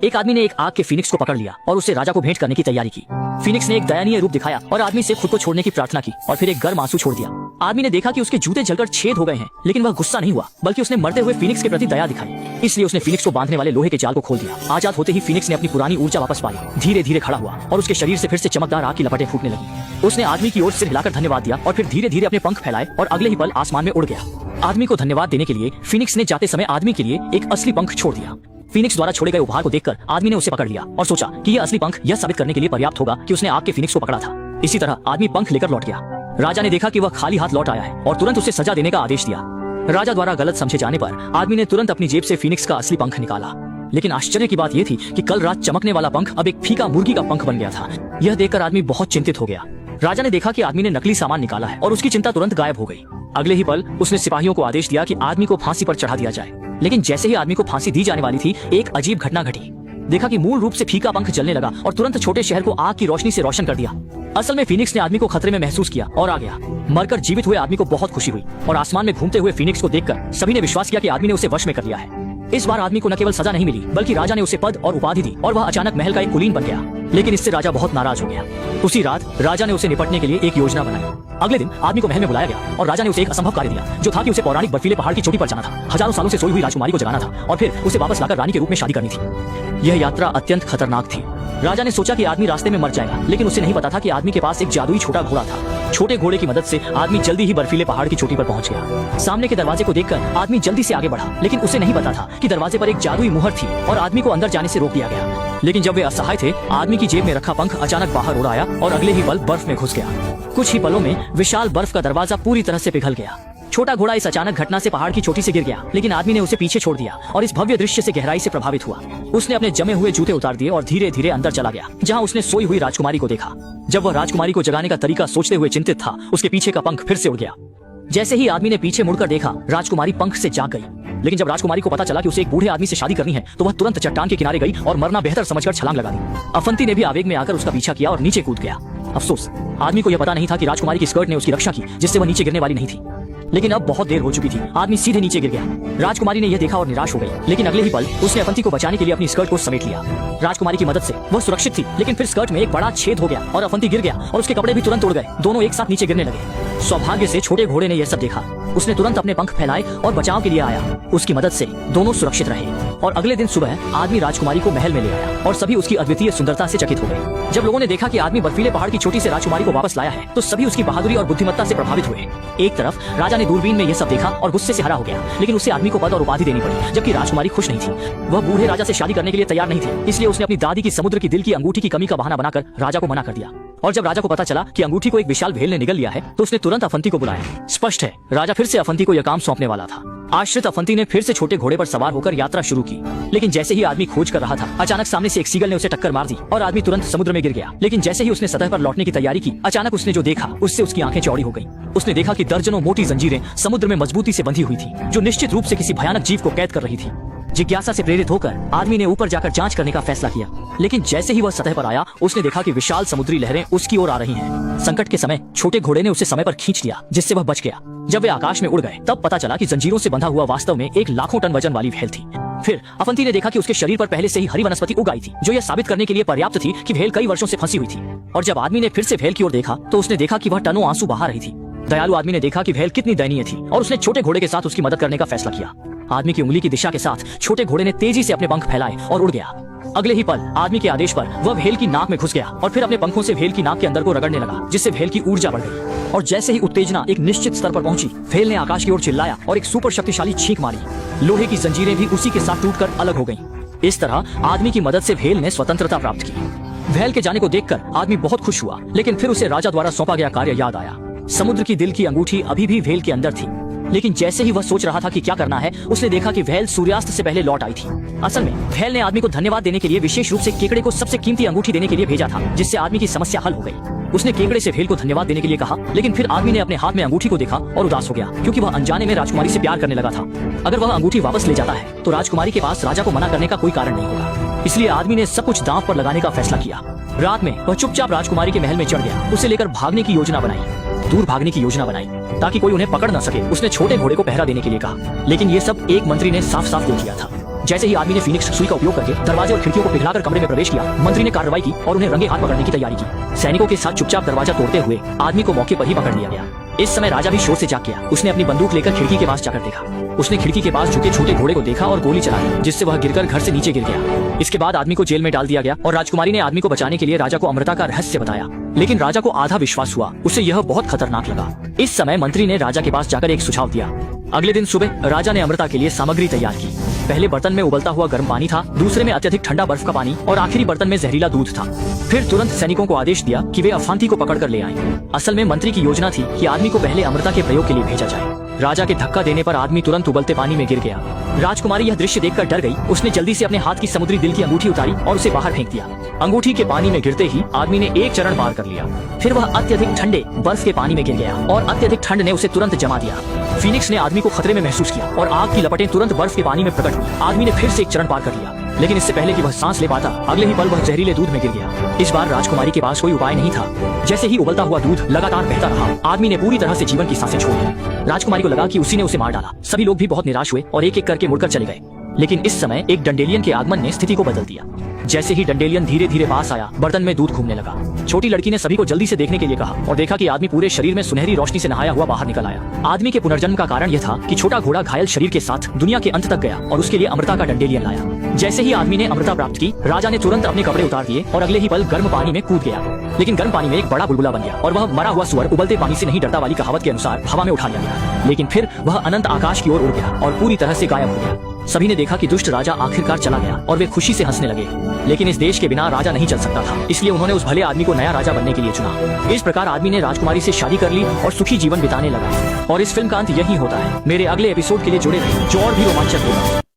एक आदमी ने एक आग के फीनिक्स को पकड़ लिया और उसे राजा को भेंट करने की तैयारी की। फीनिक्स ने एक दयनीय रूप दिखाया और आदमी से खुद को छोड़ने की प्रार्थना की और फिर एक गर्म आंसू छोड़ दिया। आदमी ने देखा कि उसके जूते जलकर छेद हो गए हैं, लेकिन वह गुस्सा नहीं हुआ, बल्कि उसने मरते हुए फीनिक्स के प्रति दया दिखाई। इसलिए उसने फीनिक्स को बांधने वाले लोहे के जाल को खोल दिया। आजाद होते ही फीनिक्स ने अपनी पुरानी ऊर्जा वापस पाई, धीरे धीरे खड़ा हुआ और उसके शरीर से फिर से चमकदार आग की लपटें फूटने लगी। उसने आदमी की ओर सिर हिलाकर धन्यवाद दिया और फिर धीरे धीरे अपने पंख फैलाए और अगले ही पल आसमान में उड़ गया। आदमी को धन्यवाद देने के लिए फीनिक्स ने जाते समय आदमी के लिए एक असली पंख छोड़ दिया। फीनिक्स द्वारा छोड़े गए उपहार को देखकर आदमी ने उसे पकड़ लिया और सोचा कि यह असली पंख यह साबित करने के लिए पर्याप्त होगा कि उसने आग के फीनिक्स को पकड़ा था। इसी तरह आदमी पंख लेकर लौट गया। राजा ने देखा कि वह खाली हाथ लौट आया है और तुरंत उसे सजा देने का आदेश दिया। राजा द्वारा गलत समझे जाने पर आदमी ने तुरंत अपनी जेब से फीनिक्स का असली पंख निकाला। लेकिन आश्चर्य की बात यह थी कि कल रात चमकने वाला पंख अब एक फीका मुर्गी का पंख बन गया था। यह देखकर आदमी बहुत चिंतित हो गया। राजा ने देखा कि आदमी ने नकली सामान निकाला है और उसकी चिंता तुरंत गायब हो गई। अगले ही पल उसने सिपाहियों को आदेश दिया कि आदमी को फांसी पर चढ़ा दिया जाए। लेकिन जैसे ही आदमी को फांसी दी जाने वाली थी, एक अजीब घटना घटी। देखा कि मूल रूप से फीका पंख जलने लगा और तुरंत छोटे शहर को आग की रोशनी से रोशन कर दिया। असल में फीनिक्स ने आदमी को खतरे में महसूस किया और आ गया। मरकर जीवित हुए आदमी को बहुत खुशी हुई और आसमान में घूमते हुए फीनिक्स को देखकर सभी ने विश्वास किया कि आदमी ने उसे वश में कर लिया है। इस बार आदमी को न केवल सजा नहीं मिली, बल्कि राजा ने उसे पद और उपाधि दी और वह अचानक महल का एक कुलीन बन गया। लेकिन इससे राजा बहुत नाराज हो गया। उसी रात राजा ने उसे निपटने के लिए एक योजना बनाई। अगले दिन आदमी को महल में बुलाया गया और राजा ने उसे एक असंभव कार्य दिया, जो था कि उसे पौराणिक बर्फीले पहाड़ की चोटी पर जाना था, हजारों सालों से सोई हुई राजकुमारी को जगाना था और फिर उसे वापस लाकर रानी के रूप में शादी करनी थी। यह यात्रा अत्यंत खतरनाक थी। राजा ने सोचा कि आदमी रास्ते में मर जाएगा, लेकिन उसे नहीं पता था कि आदमी के पास एक जादुई छोटा घोड़ा था। छोटे घोड़े की मदद से आदमी जल्दी ही बर्फीले पहाड़ की चोटी पर पहुंच गया। सामने के दरवाजे को देखकर आदमी जल्दी से आगे बढ़ा, लेकिन उसे नहीं पता था कि दरवाजे पर एक जादुई मुहर थी और आदमी को अंदर जाने से रोक दिया गया। लेकिन जब वे असहाय थे, आदमी की जेब में रखा पंख अचानक बाहर उड़ आया और अगले ही पल बर्फ में घुस गया। कुछ ही पलों में विशाल बर्फ का दरवाजा पूरी तरह से पिघल गया। छोटा घोड़ा इस अचानक घटना से पहाड़ की चोटी से गिर गया, लेकिन आदमी ने उसे पीछे छोड़ दिया और इस भव्य दृश्य से गहराई से प्रभावित हुआ। उसने अपने जमे हुए जूते उतार दिए और धीरे धीरे अंदर चला गया, जहां उसने सोई हुई राजकुमारी को देखा। जब वह राजकुमारी को जगाने का तरीका सोचते हुए चिंतित था, उसके पीछे का पंख फिर से उड़ गया। जैसे ही आदमी ने पीछे मुड़कर देखा, राजकुमारी पंख से जाग गई। लेकिन जब राजकुमारी को पता चला कि उसे एक बूढ़े आदमी से शादी करनी है, तो वह तुरंत चट्टान के किनारे गई और मरना बेहतर समझकर छलांग लगा दी। अफंती ने भी आवेग में आकर उसका पीछा किया और नीचे कूद गया। अफसोस, आदमी को यह पता नहीं था कि राजकुमारी की स्कर्ट ने उसकी रक्षा की, जिससे वह नीचे गिरने वाली नहीं थी। लेकिन अब बहुत देर हो चुकी थी। आदमी सीधे नीचे गिर गया। राजकुमारी ने यह देखा और निराश हो गई, लेकिन अगले ही पल उसने अफंती को बचाने के लिए अपनी स्कर्ट को समेट लिया। राजकुमारी की मदद से वह सुरक्षित थी, लेकिन फिर स्कर्ट में एक बड़ा छेद हो गया और अफंती गिर गया और उसके कपड़े भी तुरंत उड़ गए। दोनों एक साथ नीचे गिरने लगे। सौभाग्य से छोटे घोड़े ने यह सब देखा। उसने तुरंत अपने पंख फैलाए और बचाव के लिए आया। उसकी मदद से दोनों सुरक्षित रहे और अगले दिन सुबह आदमी राजकुमारी को महल में ले आया और सभी उसकी अद्वितीय सुंदरता से चकित हो गए। जब लोगों ने देखा कि आदमी बर्फीले पहाड़ की चोटी से राजकुमारी को वापस लाया है, तो सभी उसकी बहादुरी और बुद्धिमत्ता से प्रभावित हुए। एक तरफ राजा ने दूरबीन में यह सब देखा और गुस्से से हरा हो गया, लेकिन उसे आदमी को पद और उपाधि देनी पड़ी, जबकि राजकुमारी खुश नहीं थी। वह बूढ़े राजा से शादी करने के लिए तैयार नहीं थी, इसलिए उसने अपनी दादी की समुद्र की दिल की अंगूठी की कमी का बहाना बनाकर राजा को मना कर दिया। और जब राजा को पता चला कि अंगूठी को एक विशाल भेल ने निगल लिया है, तो उसने तुरंत अफंती को बुलाया। स्पष्ट है, राजा फिर से अफंती को यह काम सौंपने वाला था। आश्रित अफंती ने फिर से छोटे घोड़े पर सवार होकर यात्रा शुरू की, लेकिन जैसे ही आदमी खोज कर रहा था, अचानक सामने से एक सीगल ने उसे टक्कर मार दी और आदमी तुरंत समुद्र में गिर गया। लेकिन जैसे ही उसने सतह पर लौटने की तैयारी की, अचानक उसने जो देखा उससे उसकी आंखें चौड़ी हो गईं। उसने देखा कि दर्जनों मोटी जंजीरें समुद्र में मजबूती से बंधी हुई थी, जो निश्चित रूप से किसी भयानक जीव को कैद कर रही थी। जिज्ञासा से प्रेरित होकर आदमी ने ऊपर जाकर जांच करने का फैसला किया, लेकिन जैसे ही वह सतह पर आया, उसने देखा कि विशाल समुद्री लहरें उसकी ओर आ रही हैं। संकट के समय छोटे घोड़े ने उसे समय पर खींच लिया, जिससे वह बच गया। जब वे आकाश में उड़ गए, तब पता चला कि जंजीरों से बंधा हुआ वास्तव में एक लाखों टन वजन वाली व्हेल थी। फिर अफंती ने देखा कि उसके शरीर पर पहले से ही हरी वनस्पति उग आई थी, जो यह साबित करने के लिए पर्याप्त थी कि व्हेल कई वर्षों से फंसी हुई थी। और जब आदमी ने फिर से व्हेल की ओर देखा, तो उसने देखा कि वह टनों आंसू बहा रही थी। दयालु आदमी ने देखा कि व्हेल कितनी दयनीय थी और उसने छोटे घोड़े के साथ उसकी मदद करने का फैसला किया। आदमी की उंगली की दिशा के साथ छोटे घोड़े ने तेजी से अपने पंख फैलाए और उड़ गया। अगले ही पल आदमी के आदेश पर वह व्हेल की नाक में घुस गया और फिर अपने पंखों से व्हेल की नाक के अंदर को रगड़ने लगा, जिससे व्हेल की ऊर्जा बढ़ गई। और जैसे ही उत्तेजना एक निश्चित स्तर पर पहुंची, व्हेल ने आकाश की ओर चिल्लाया और एक सुपर शक्तिशाली छींक मारी। लोहे की जंजीरें भी उसी के साथ टूटकर अलग हो गईं। इस तरह आदमी की मदद से व्हेल ने स्वतंत्रता प्राप्त की। व्हेल के जाने को देखकर आदमी बहुत खुश हुआ, लेकिन फिर उसे राजा द्वारा सौंपा गया कार्य याद आया। समुद्र की दिल की अंगूठी अभी भी व्हेल के अंदर थी, लेकिन जैसे ही वह सोच रहा था कि क्या करना है, उसने देखा कि व्हेल सूर्यास्त से पहले लौट आई थी। असल में व्हेल ने आदमी को धन्यवाद देने के लिए विशेष रूप से केकड़े को सबसे कीमती अंगूठी देने के लिए भेजा था, जिससे आदमी की समस्या हल हो गई। उसने केकड़े से व्हेल को धन्यवाद देने के लिए कहा, लेकिन फिर आदमी ने अपने हाथ में अंगूठी को देखा और उदास हो गया, क्योंकि वह अनजाने में राजकुमारी से प्यार करने लगा था। अगर वह अंगूठी वापस ले जाता है, तो राजकुमारी के पास राजा को मना करने का कोई कारण नहीं होगा। इसलिए आदमी ने सब कुछ दांव पर लगाने का फैसला किया। रात में वह चुपचाप राजकुमारी के महल में चढ़ गया। उसे लेकर भागने की योजना बनाई, दूर भागने की योजना बनाई, ताकि कोई उन्हें पकड़ न सके। उसने छोटे घोड़े को पहरा देने के लिए कहा, लेकिन ये सब एक मंत्री ने साफ साफ रोक दिया था। जैसे ही आदमी ने फीनिक्स सुई का उपयोग करके दरवाजे और खिड़कियों को पिघलाकर कमरे में प्रवेश किया, मंत्री ने कार्रवाई की और उन्हें रंगे हाथ पकड़ने की तैयारी की। सैनिकों के साथ चुपचाप दरवाजा तोड़ते हुए आदमी को मौके पर ही पकड़ लिया गया। इस समय राजा भी शोर से जाग गया। उसने अपनी बंदूक लेकर खिड़की के पास जाकर देखा। उसने खिड़की के पास झुके छोटे घोड़े को देखा और गोली चला दी, जिससे वह गिरकर घर से नीचे गिर गया। इसके बाद आदमी को जेल में डाल दिया गया और राजकुमारी ने आदमी को बचाने के लिए राजा को अमृता का रहस्य बताया, लेकिन राजा को आधा विश्वास हुआ। उसे यह बहुत खतरनाक लगा। इस समय मंत्री ने राजा के पास जाकर एक सुझाव दिया। अगले दिन सुबह राजा ने अमृता के लिए सामग्री तैयार की। पहले बर्तन में उबलता हुआ गर्म पानी था, दूसरे में अत्यधिक ठंडा बर्फ का पानी और आखिरी बर्तन में जहरीला दूध था। फिर तुरंत सैनिकों को आदेश दिया कि वे अफांती को पकड़ कर ले आएं। असल में मंत्री की योजना थी कि आदमी को पहले अमृता के प्रयोग के लिए भेजा जाए। राजा के धक्का देने पर आदमी तुरंत उबलते पानी में गिर गया। राजकुमारी यह दृश्य देखकर डर गई। उसने जल्दी से अपने हाथ की समुद्री दिल की अंगूठी उतारी और उसे बाहर फेंक दिया। अंगूठी के पानी में गिरते ही आदमी ने एक चरण पार कर लिया। फिर वह अत्यधिक ठंडे बर्फ के पानी में गिर गया और अत्यधिक ठंड ने उसे तुरंत जमा दिया। फीनिक्स ने आदमी को खतरे में महसूस किया और आग की लपटें तुरंत बर्फ के पानी में प्रकट हुई। आदमी ने फिर से एक चरण पार कर लिया, लेकिन इससे पहले कि वह सांस ले पाता, अगले ही पल वह जहरीले दूध में गिर गया। इस बार राजकुमारी के पास कोई उपाय नहीं था। जैसे ही उबलता हुआ दूध लगातार बहता रहा, आदमी ने पूरी तरह से जीवन की सांसें छोड़ दी। राजकुमारी को लगा कि उसी ने उसे मार डाला। सभी लोग भी बहुत निराश हुए और एक एक करके मुड़कर चले गए। लेकिन इस समय एक डंडेलियन के आगमन ने स्थिति को बदल दिया। जैसे ही डंडेलियन धीरे धीरे पास आया, बर्तन में दूध घूमने लगा। छोटी लड़की ने सभी को जल्दी से देखने के लिए कहा और देखा कि आदमी पूरे शरीर में सुनहरी रोशनी से नहाया हुआ बाहर निकल आया। आदमी के पुनर्जन्म का कारण यह था कि छोटा घोड़ा घायल शरीर के साथ दुनिया के अंत तक गया और उसके लिए अमृता का डंडेलियन लाया। जैसे ही आदमी ने अमृता प्राप्त की, राजा ने तुरंत अपने कपड़े उतार दिए और अगले ही पल गर्म पानी में कूद गया। लेकिन गर्म पानी में एक बड़ा बुलबुला बन गया और वह मरा हुआ सुअर उबलते पानी से नहीं डरता वाली कहावत के अनुसार हवा में उठा लिया गया। लेकिन फिर वह अनंत आकाश की ओर उड़ गया और पूरी तरह से गायब हो गया। सभी ने देखा कि दुष्ट राजा आखिरकार चला गया और वे खुशी से हंसने लगे। लेकिन इस देश के बिना राजा नहीं चल सकता था, इसलिए उन्होंने उस भले आदमी को नया राजा बनने के लिए चुना। इस प्रकार आदमी ने राजकुमारी से शादी कर ली और सुखी जीवन बिताने लगा। और इस फिल्म का अंत यही होता है। मेरे अगले एपिसोड के लिए जुड़े रहें, जो और भी रोमांचक होगा।